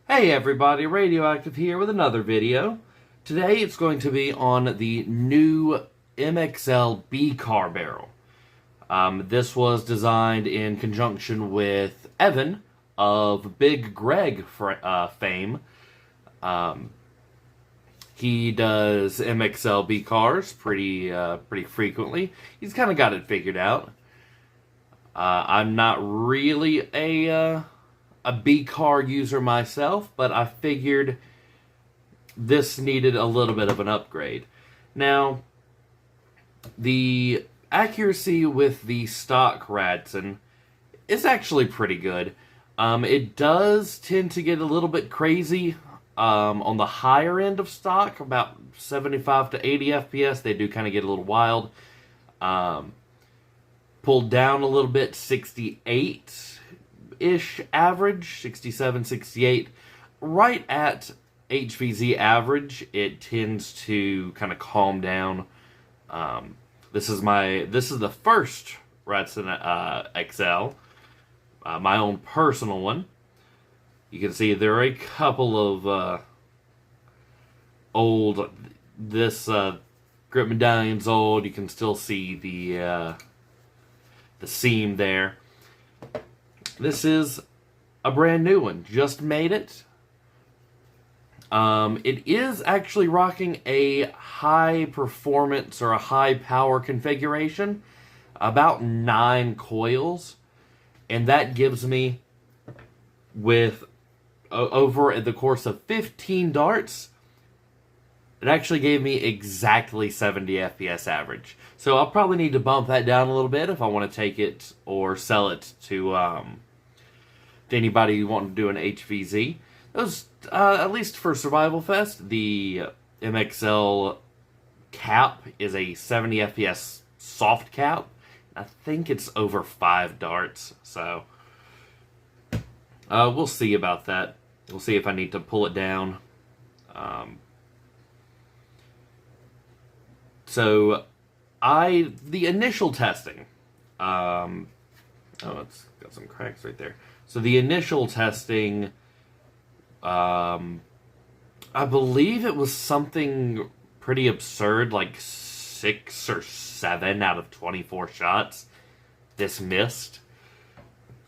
Hey everybody, Radioactive here with another video. Today it's going to be on the new MXL BCAR barrel. This was designed in conjunction with Evan of Big Greg fame. He does MXL BCARs pretty frequently. He's kind of got it figured out. I'm not really a BCAR user myself, but I figured this needed a little bit of an upgrade. Now, the accuracy with the stock Radson is actually pretty good. It does tend to get a little bit crazy on the higher end of stock, about 75 to 80 FPS. They do kind of get a little wild. Pulled down a little bit, 68-ish average, 67, 68. Right at HVZ average, it tends to kind of calm down. This is the first Radson XL, my own personal one. You can see there are a couple of old. This grip medallion's old. You can still see the seam there. This is a brand new one. Just made it. It is actually rocking a high performance or a high power configuration. About 9 coils. And that gives me, with over the course of 15 darts, it actually gave me exactly 70 FPS average. So I'll probably need to bump that down a little bit if I want to take it or sell it to anybody wanting to do an HVZ. Those, at least for Survival Fest, the MXL cap is a 70 FPS soft cap. I think it's over 5 darts, so we'll see about that. We'll see if I need to pull it down. So, the initial testing, oh, it's got some cracks right there. So the initial testing, I believe it was something pretty absurd, like 6 or 7 out of 24 shots. This missed.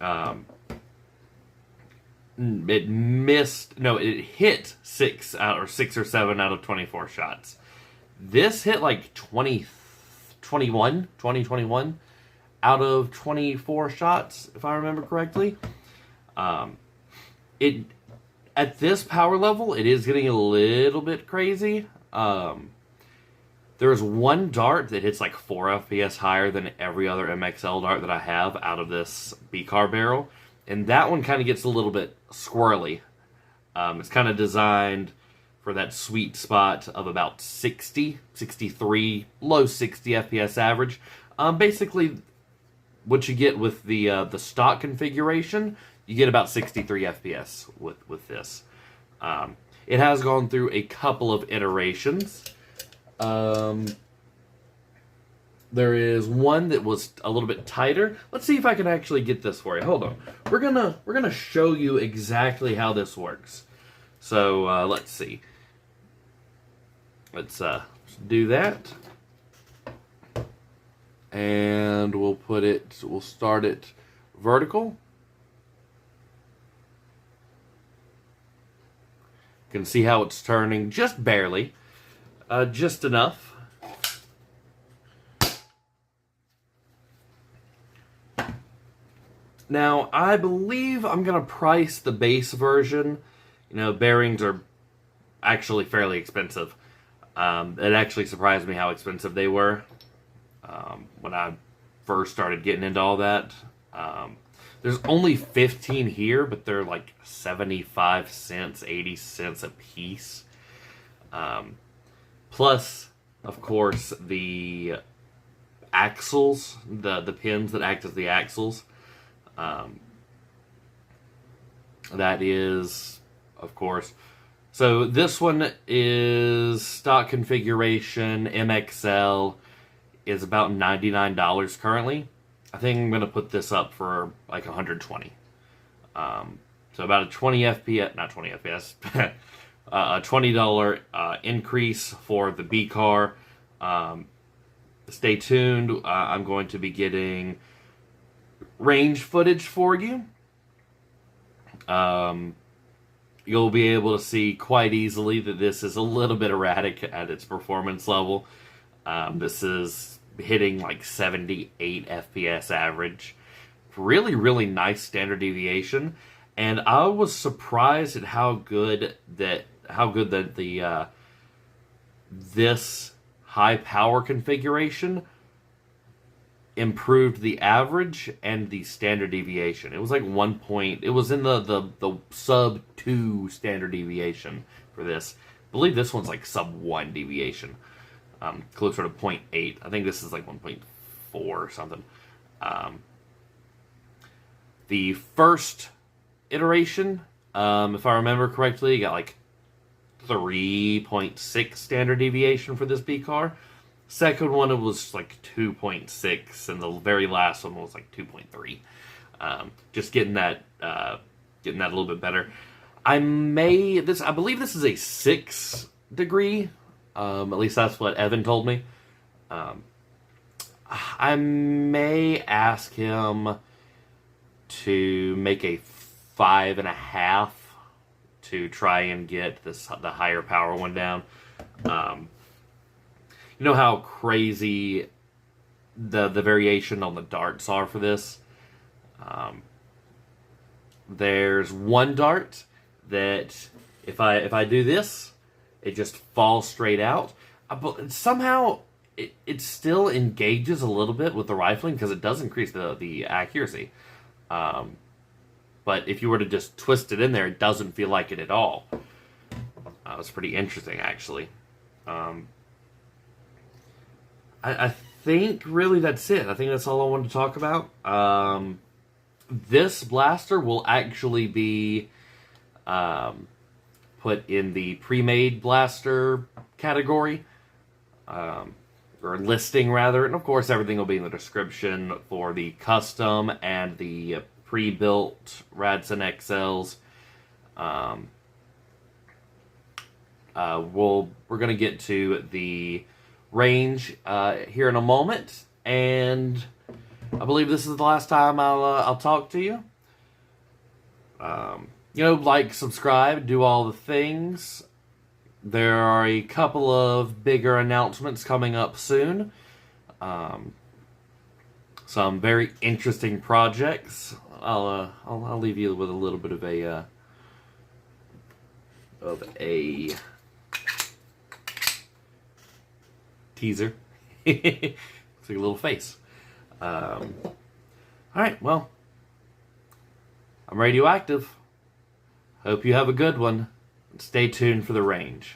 It hit 6 or 7 out of 24 shots. This hit like 21 out of 24 shots, if I remember correctly. At this power level, it is getting a little bit crazy. There's one dart that hits like 4 FPS higher than every other MXL dart that I have out of this BCAR barrel. And that one kind of gets a little bit squirrely. It's kind of designed for that sweet spot of about 60, 63, low 60 FPS average. Basically, what you get with the stock configuration, you get about 63 FPS with this. It has gone through a couple of iterations. There is one that was a little bit tighter. Let's see if I can actually get this for you. Hold on. We're gonna show you exactly how this works. So let's see. Let's do that, and we'll start it vertical. You can see how it's turning just barely, just enough. Now, I believe I'm going to price the base version. You know, bearings are actually fairly expensive. It actually surprised me how expensive they were when I first started getting into all that. There's only 15 here, but they're like 75 cents, 80 cents a piece. Plus, of course, the axles, the pins that act as the axles. That is, of course. So this one is stock configuration, MXL, is about $99 currently. I think I'm going to put this up for like $120. So about a 20 FPS, not 20 FPS, a $20 increase for the BCAR. Stay tuned. I'm going to be getting range footage for you. You'll be able to see quite easily that this is a little bit erratic at its performance level. This is hitting like 78 FPS average. Really, really nice standard deviation. And I was surprised at how good that this high power configuration improved the average and the standard deviation. It was like 1 point. It was in the sub 2 standard deviation for this. I believe this one's like sub 1 deviation. Closer to 0.8. I think this is like 1.4 or something. The first iteration, if I remember correctly, got like 3.6 standard deviation for this BCAR. Second one, it was like 2.6, and the very last one was like 2.3. Just getting that a little bit better. I believe this is a 6 degree. At least that's what Evan told me. I may ask him to make a 5.5 to try and get the higher power one down. You know how crazy the variation on the darts are for this? There's one dart that if I do this, it just falls straight out. But somehow it still engages a little bit with the rifling because it does increase the accuracy. But if you were to just twist it in there, it doesn't feel like it at all. It's pretty interesting, actually. I think really that's it. I think that's all I wanted to talk about. This blaster will actually be put in the pre-made blaster category, or listing rather, and of course everything will be in the description for the custom and the pre-built Radson XLs. We're gonna get to the range here in a moment, and I believe this is the last time I'll talk to you. Like, subscribe, do all the things. There are a couple of bigger announcements coming up soon. Some very interesting projects. I'll leave you with a little bit of a teaser. Looks like a little face. Alright, well, I'm radioactive. Hope you have a good one. Stay tuned for the range.